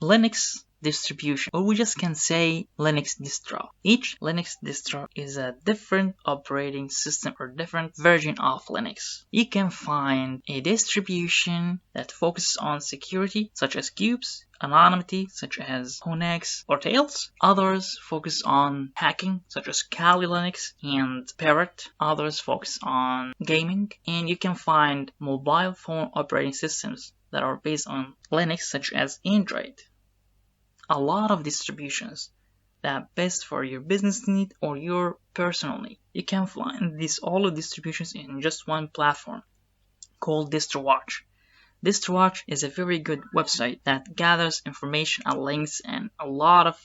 Linux distribution, or we just can say Linux distro. Each Linux distro is a different operating system or different version of Linux. You can find a distribution that focuses on security, such as cubes, anonymity, such as Honex or Tails. Others focus on hacking, such as Kali Linux and Parrot. Others focus on gaming, and you can find mobile phone operating systems that are based on Linux, such as Android. A lot of distributions that are best for your business need or your personal need. You can find all of distributions in just one platform called DistroWatch. DistroWatch is a very good website that gathers information and links and a lot of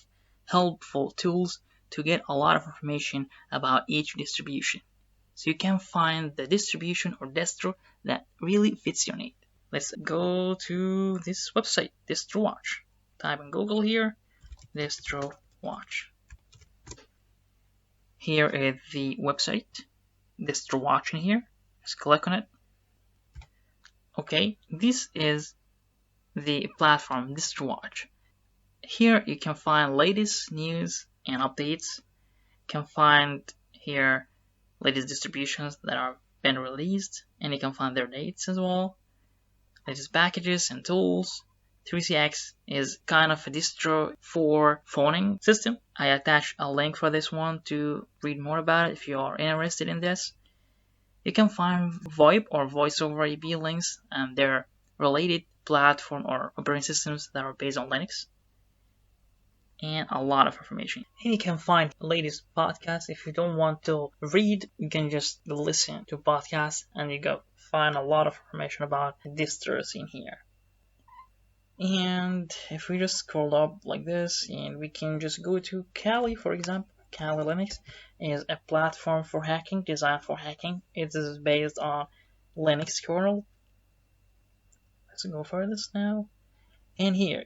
helpful tools to get a lot of information about each distribution. So you can find the distribution or distro that really fits your need. Let's go to this website, DistroWatch. Type in Google here, DistroWatch. Here is the website, DistroWatch in here. Just click on it. Okay, this is the platform, DistroWatch. Here you can find latest news and updates. You can find here latest distributions that are been released, and you can find their dates as well. Latest packages and tools. 3CX is kind of a distro for phoning system. I attach a link for this one to read more about it if you are interested in this. You can find VoIP or voice over IP links and their related platform or operating systems that are based on Linux. And a lot of information. And you can find latest podcasts. If you don't want to read, you can just listen to podcasts and you go find a lot of information about distros in here. And if we just scroll up like this, and we can just go to Kali, for example. Kali Linux is a platform for hacking, designed for hacking. It is based on Linux kernel. Let's go for this now. And here,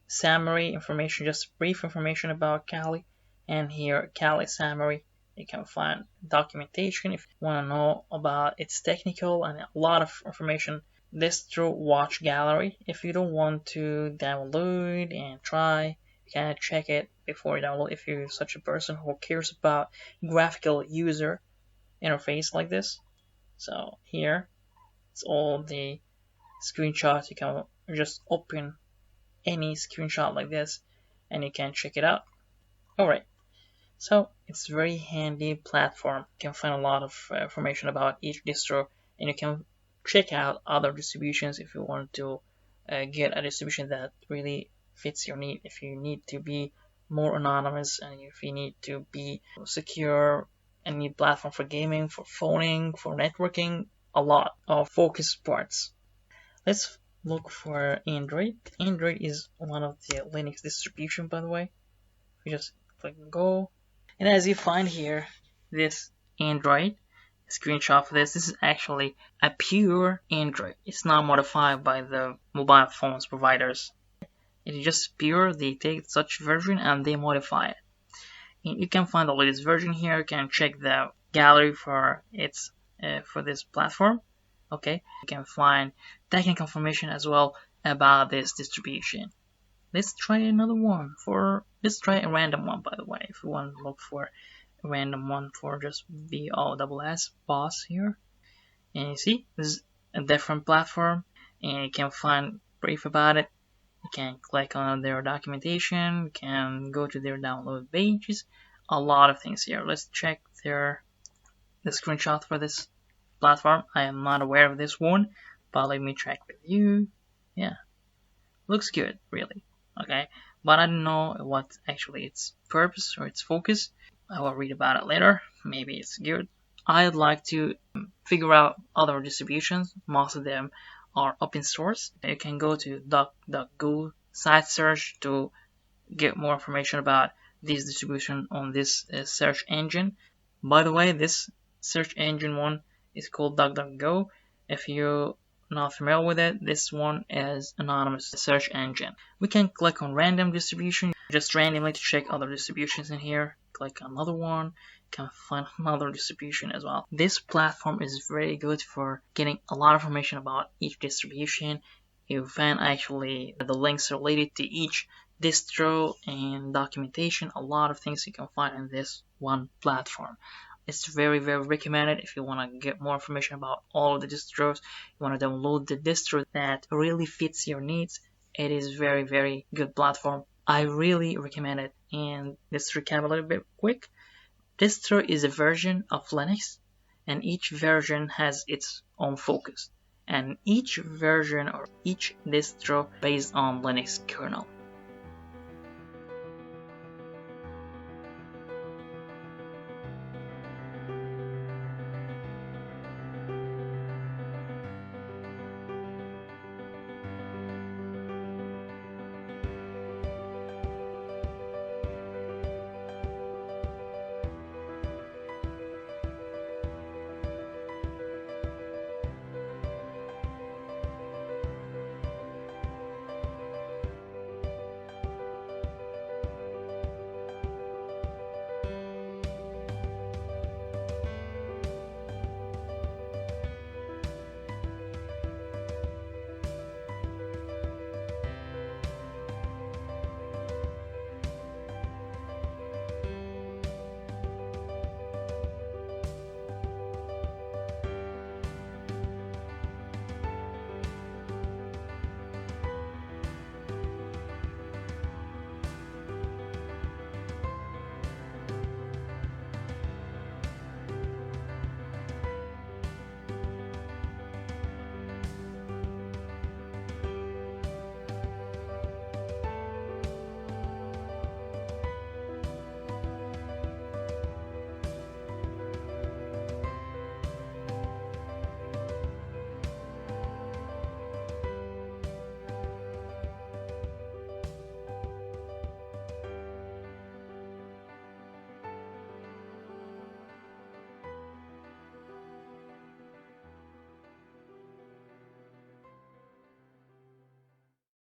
summary information, just brief information about Kali. And here, Kali summary. You can find documentation if you want to know about its technical and a lot of information. DistroWatch gallery. If you don't want to download and try, you can check it before you download if you're such a person who cares about graphical user interface like this. So here, it's all the screenshots. You can just open any screenshot like this and you can check it out. Alright, so it's a very handy platform. You can find a lot of information about each distro, and you can check out other distributions if you want to get a distribution that really fits your need. If you need to be more anonymous and if you need to be secure, any platform for gaming, for phoning, for networking, a lot of focus parts. Let's look for Android. Android is one of the Linux distribution, by the way. You just click go, and as you find here, this Android screenshot for this is actually a pure Android. It's not modified by the mobile phones providers. It's just pure. They take such version and they modify it. And you can find the latest version here. You can check the gallery for its for this platform. Okay, you can find technical information as well about this distribution. Let's try another one. Let's try a random one, by the way. If you want to look for random one for just BOSS boss here, and you see this is a different platform, and you can find brief about it. You can click on their documentation, you can go to their download pages, a lot of things here. Let's check the screenshot for this platform. I am not aware of this one, but let me check with you. Yeah, looks good, really. Okay, but I don't know what actually its purpose or its focus. I will read about it later. Maybe it's good. I'd like to figure out other distributions. Most of them are open source. You can go to DuckDuckGo site search to get more information about this distribution on this search engine. By the way, this search engine one is called DuckDuckGo. If you're not familiar with it, this one is anonymous search engine. We can click on random distribution, just randomly to check other distributions in here. Click another one, can find another distribution as well. This platform is very good for getting a lot of information about each distribution You find actually the links related to each distro and documentation, a lot of things you can find in this one platform. It's very, very recommended if you want to get more information about all of the distros. You want to download the distro that really fits your needs. It is very, very good platform. I really recommend it. And let's recap a little bit quick. Distro is a version of Linux, and each version has its own focus. And each version or each distro based on Linux kernel.